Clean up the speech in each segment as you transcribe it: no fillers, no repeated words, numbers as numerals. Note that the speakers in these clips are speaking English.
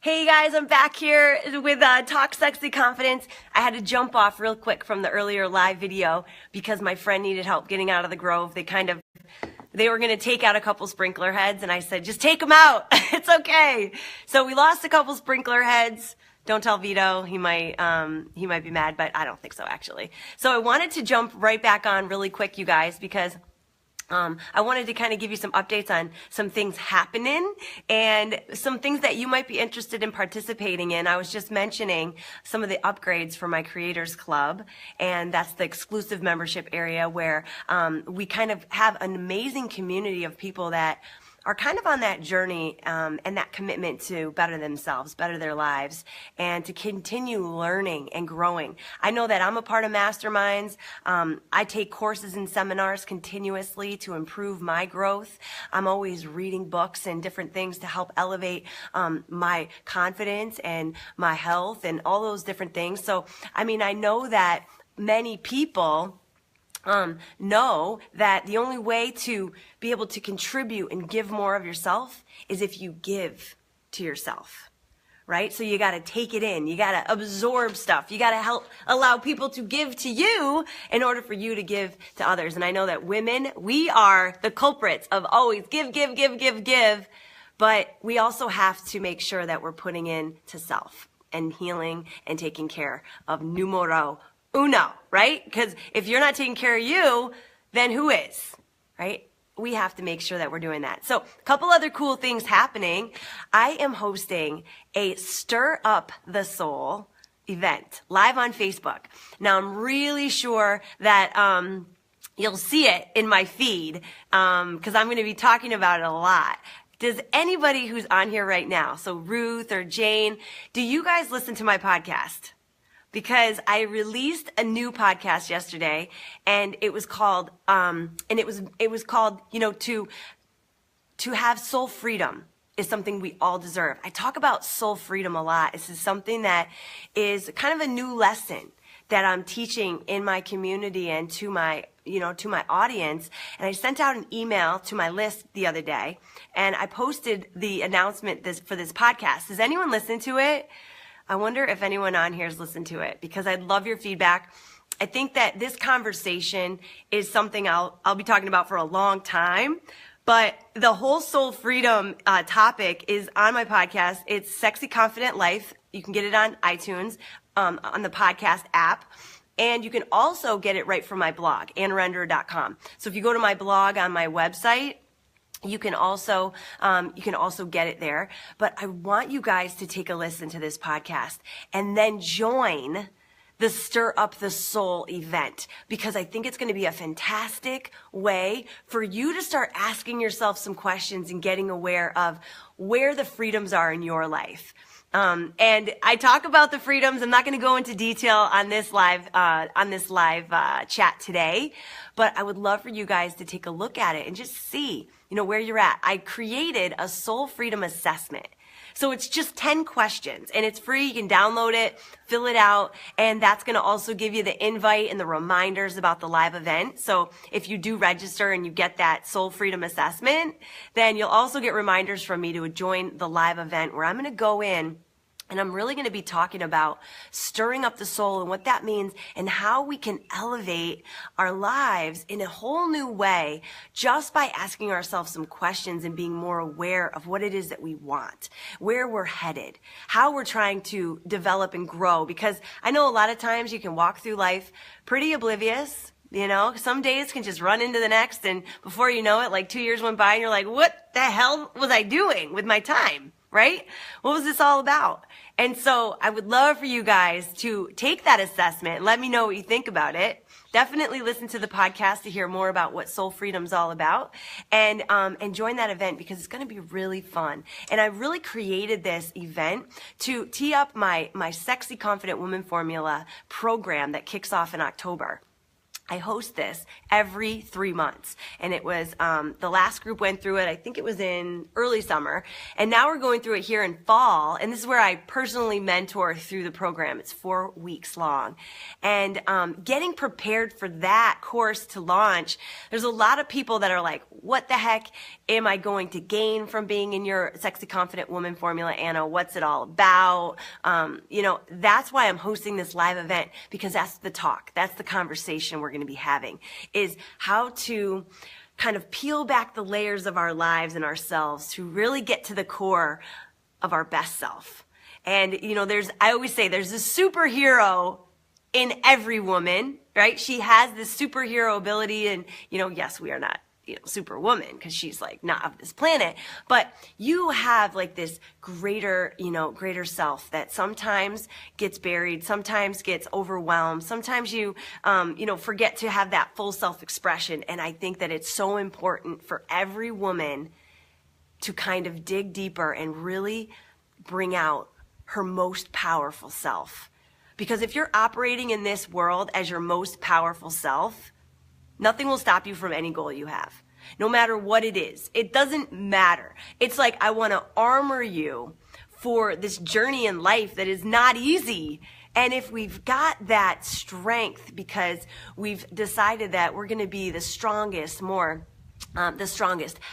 Hey guys, I'm back here with Talk Sexy Confidence. I had to jump off real quick from the earlier live video because my friend needed help getting out of the Grove. They were going to take out a couple sprinkler heads, and I said, just take them out. It's okay. So we lost a couple sprinkler heads. Don't tell Vito. He might be mad, but I don't think so, actually. So I wanted to jump right back on really quick, you guys, because I wanted to kind of give you some updates on some things happening and some things that you might be interested in participating in. I was just mentioning some of the upgrades for my Creators Club, and that's the exclusive membership area where we kind of have an amazing community of people that are kind of on that journey and that commitment to better themselves, better their lives, and to continue learning and growing. I know that I'm a part of masterminds. I take courses and seminars continuously to improve my growth. I'm always reading books and different things to help elevate my confidence and my health and all those different things. So, I mean, I know that many people know that the only way to be able to contribute and give more of yourself is if you give to yourself, right? So you got to take it in. You got to absorb stuff. You got to help allow people to give to you in order for you to give to others. And I know that women, we are the culprits of always give. But we also have to make sure that we're putting in to self and healing and taking care of numero uno, right? Because if you're not taking care of you, then who is, right? We have to make sure that we're doing that. So a couple other cool things happening. I am hosting a Stir Up the Soul event live on Facebook. Now I'm really sure that you'll see it in my feed because I'm going to be talking about it a lot. Does anybody who's on here right now, so Ruth or Jane, do you guys listen to my podcast? Because I released a new podcast yesterday, and it was called, you know, to have soul freedom is something we all deserve. I talk about soul freedom a lot. This is something that is kind of a new lesson that I'm teaching in my community and to my audience. And I sent out an email to my list the other day, and I posted the announcement for this podcast. Does anyone listen to it? I wonder if anyone on here has listened to it, because I'd love your feedback. I think that this conversation is something I'll be talking about for a long time, but the whole soul freedom topic is on my podcast. It's Sexy Confident Life. You can get it on iTunes, on the podcast app. And you can also get it right from my blog, AnnRender.com. So if you go to my blog on my website, you can also get it there. But I want you guys to take a listen to this podcast and then join the Stir Up the Soul event, because I think it's going to be a fantastic way for you to start asking yourself some questions and getting aware of where the freedoms are in your life. And I talk about the freedoms. I'm not going to go into detail on this live chat today, but I would love for you guys to take a look at it and just see, you know, where you're at. I created a soul freedom assessment. So it's just 10 questions, and it's free. You can download it, fill it out, and that's going to also give you the invite and the reminders about the live event. So if you do register and you get that soul freedom assessment, then you'll also get reminders from me to join the live event, where I'm going to go in and I'm really going to be talking about stirring up the soul and what that means and how we can elevate our lives in a whole new way just by asking ourselves some questions and being more aware of what it is that we want, where we're headed, how we're trying to develop and grow. Because I know a lot of times you can walk through life pretty oblivious. You know, some days can just run into the next, and before you know it, like 2 years went by and you're like, what the hell was I doing with my time? Right? What was this all about? And so I would love for you guys to take that assessment. Let me know what you think about it. Definitely listen to the podcast to hear more about what soul freedom's all about, and join that event, because it's going to be really fun. And I really created this event to tee up my Sexy Confident Woman Formula program that kicks off in October. I host this every 3 months. And it was, the last group went through it, I think it was in early summer. And now we're going through it here in fall. And this is where I personally mentor through the program. It's 4 weeks long. And getting prepared for that course to launch, there's a lot of people that are like, what the heck am I going to gain from being in your Sexy Confident Woman formula, Anna? What's it all about? That's why I'm hosting this live event, because that's the talk. That's the conversation we're going to be having, is how to kind of peel back the layers of our lives and ourselves to really get to the core of our best self. And, I always say there's a superhero in every woman, right? She has this superhero ability, and, yes, we are not superwoman, because she's like not of this planet, but you have like this greater self that sometimes gets buried, sometimes gets overwhelmed, sometimes you forget to have that full self-expression. And I think that it's so important for every woman to kind of dig deeper and really bring out her most powerful self. Because if you're operating in this world as your most powerful self, nothing will stop you from any goal you have, no matter what it is. It doesn't matter. It's like, I want to armor you for this journey in life that is not easy. And if we've got that strength because we've decided that we're going to be the strongest,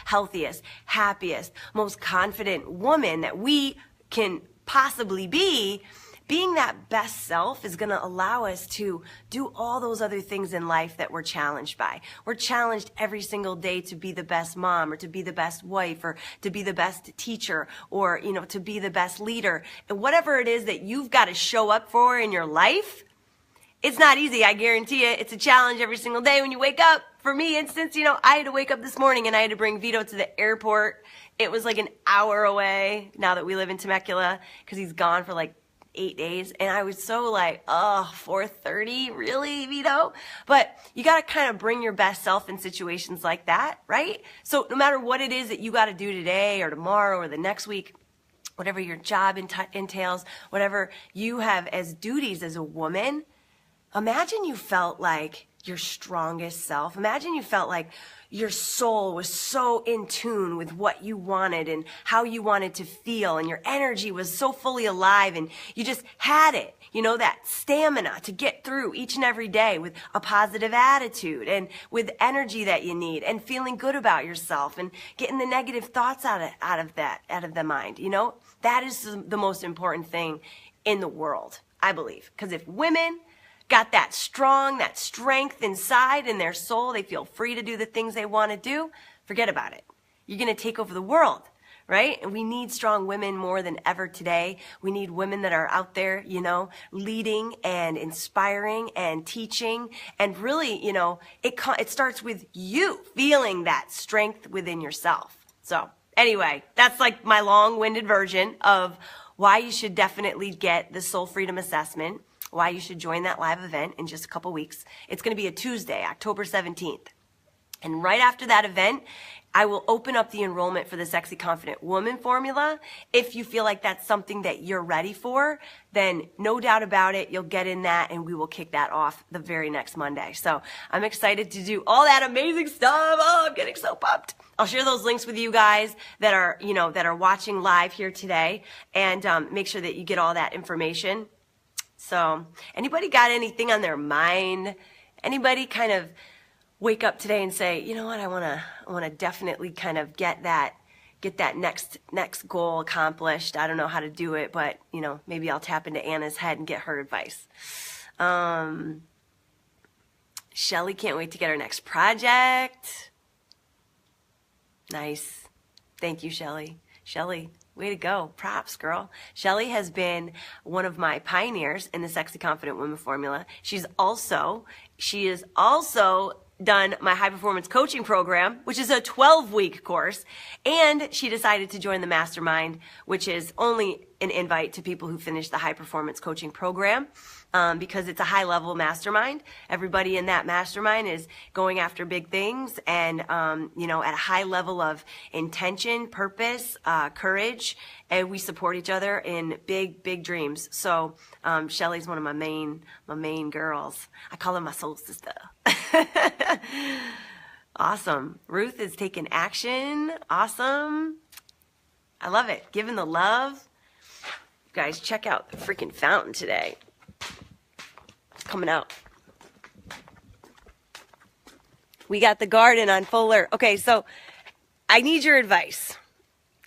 healthiest, happiest, most confident woman that we can possibly be, being that best self is going to allow us to do all those other things in life that we're challenged by. We're challenged every single day to be the best mom, or to be the best wife, or to be the best teacher, or, to be the best leader. And whatever it is that you've got to show up for in your life, it's not easy. I guarantee it. It's a challenge every single day when you wake up. For me, instance, I had to wake up this morning and I had to bring Vito to the airport. It was like an hour away now that we live in Temecula, because he's gone for like 8 days. And I was so like, 4:30, really, Vito? But you got to kind of bring your best self in situations like that, right? So no matter what it is that you got to do today or tomorrow or the next week, whatever your job entails, whatever you have as duties as a woman, imagine you felt like your strongest self. Imagine you felt like your soul was so in tune with what you wanted and how you wanted to feel, and your energy was so fully alive, and you just had it, that stamina to get through each and every day with a positive attitude and with energy that you need, and feeling good about yourself and getting the negative thoughts out of the mind. That is the most important thing in the world, I believe. Because if women got that strength inside in their soul, they feel free to do the things they want to do, forget about it. You're going to take over the world, right? And we need strong women more than ever today. We need women that are out there, leading and inspiring and teaching. And really, it starts with you feeling that strength within yourself. So anyway, that's like my long-winded version of why you should definitely get the Soul Freedom Assessment, why you should join that live event in just a couple weeks. It's going to be a Tuesday, October 17th. And right after that event, I will open up the enrollment for the Sexy Confident Woman formula. If you feel like that's something that you're ready for, then no doubt about it, you'll get in that, and we will kick that off the very next Monday. So I'm excited to do all that amazing stuff. Oh, I'm getting so pumped. I'll share those links with you guys that are watching live here today, and make sure that you get all that information. So anybody got anything on their mind? Anybody kind of wake up today and say, you know what, I want to definitely kind of get that next goal accomplished. I don't know how to do it, but maybe I'll tap into Anna's head and get her advice. Shelly can't wait to get her next project. Nice. Thank you, Shelly. Shelly, way to go. Props, girl. Shelly has been one of my pioneers in the Sexy Confident Woman formula. She is also done my high performance coaching program, which is a 12-week course. And she decided to join the mastermind, which is only an invite to people who finish the high performance coaching program. Because it's a high level mastermind. Everybody in that mastermind is going after big things and, at a high level of intention, purpose, courage, and we support each other in big, big dreams. So, Shelly's one of my main girls. I call her my soul sister. Awesome. Ruth is taking action. Awesome. I love it. Giving the love. Guys, check out the freaking fountain today. It's coming out. We got the garden on full alert. Okay, so I need your advice.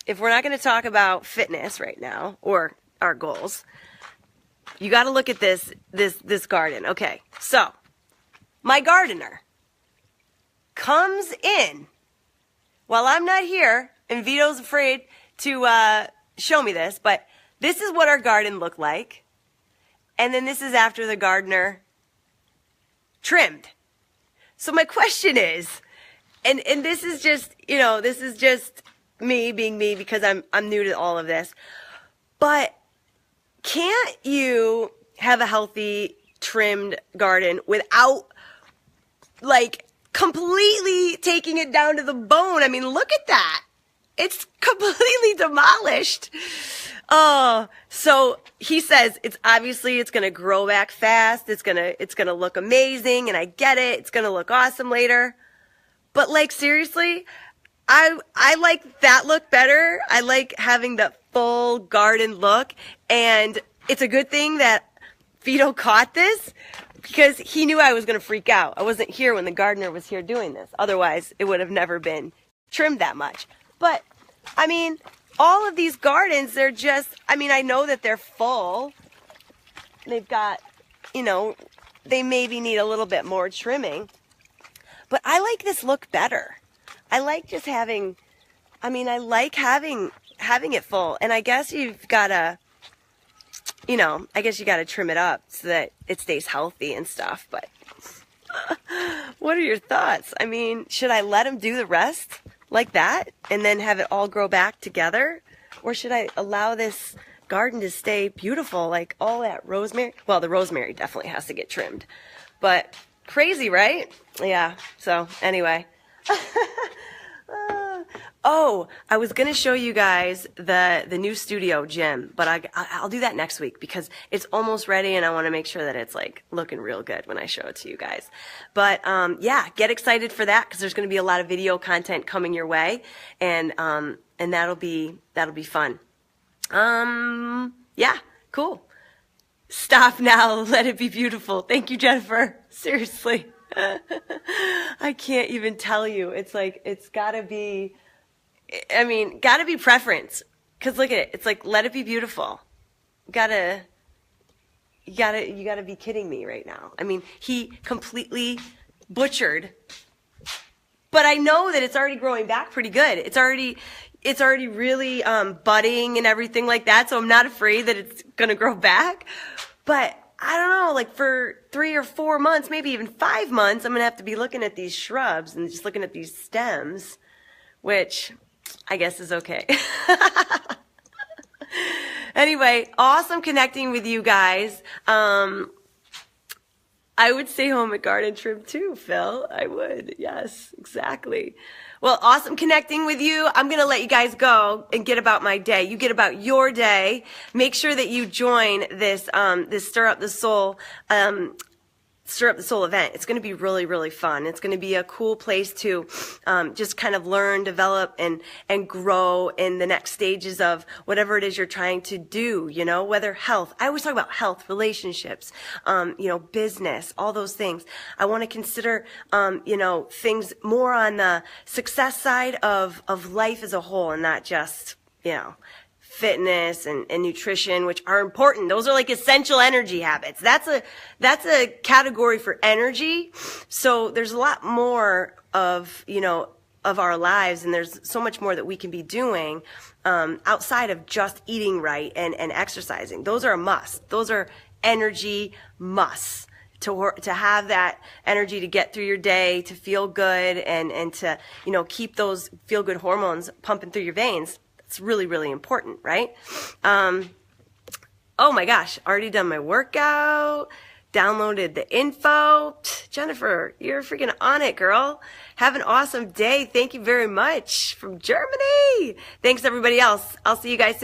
If we're not going to talk about fitness right now or our goals, you got to look at this garden. Okay, so my gardener comes in while I'm not here, and Vito's afraid to show me this, but this is what our garden looked like. And then this is after the gardener trimmed. So my question is, and this is just, you know, this is just me being me because I'm new to all of this, but can't you have a healthy trimmed garden without like completely taking it down to the bone? I mean, look at that. It's completely demolished. Oh, so he says it's going to grow back fast. It's going to look amazing. And I get it. It's going to look awesome later. But like, seriously, I like that look better. I like having the full garden look. And it's a good thing that Vito caught this because he knew I was going to freak out. I wasn't here when the gardener was here doing this. Otherwise, it would have never been trimmed that much. But, I mean, all of these gardens, they're just, I mean, I know that they're full. They've got, you know, they maybe need a little bit more trimming. But I like this look better. I like just having, I mean, I like having it full. And I guess you've got to, you know, I guess you got to trim it up so that it stays healthy and stuff. But what are your thoughts? I mean, should I let him do the rest like that and then have it all grow back together? Or should I allow this garden to stay beautiful, like all that rosemary? Well, the rosemary definitely has to get trimmed. But crazy, right? Yeah. So anyway. Oh, I was going to show you guys the new studio gym, but I'll do that next week because it's almost ready and I want to make sure that it's like looking real good when I show it to you guys. But yeah, get excited for that because there's going to be a lot of video content coming your way, and that'll be fun. Yeah, cool. Stop now. Let it be beautiful. Thank you, Jennifer. Seriously. I can't even tell you. It's like, it's gotta be, I mean, gotta be preference. Cause look at it. It's like, let it be beautiful. You gotta be kidding me right now. I mean, he completely butchered, but I know that it's already growing back pretty good. It's already really, budding and everything like that. So I'm not afraid that it's gonna grow back, but I don't know, like for 3 or 4 months, maybe even 5 months, I'm going to have to be looking at these shrubs and just looking at these stems, which I guess is okay. Anyway, awesome connecting with you guys. I would stay home at garden trim too, Phil. I would. Yes, exactly. Well, awesome connecting with you. I'm going to let you guys go and get about my day. You get about your day. Make sure that you join this Stir Up the Soul event. It's going to be really, really fun. It's going to be a cool place to just kind of learn, develop, and grow in the next stages of whatever it is you're trying to do, you know, whether health. I always talk about health, relationships, you know, business, all those things. I want to consider, you know, things more on the success side of life as a whole and not just, you know, fitness and nutrition, which are important. Those are like essential energy habits. That's a category for energy. So there's a lot more of, you know, of our lives, and there's so much more that we can be doing outside of just eating right and exercising. Those are a must. Those are energy musts. To have that energy to get through your day, to feel good, and to, you know, keep those feel good hormones pumping through your veins. It's really, really important, right? Oh my gosh, already done my workout, downloaded the info. Jennifer, you're freaking on it, girl. Have an awesome day. Thank you very much from Germany. Thanks, everybody else. I'll see you guys soon.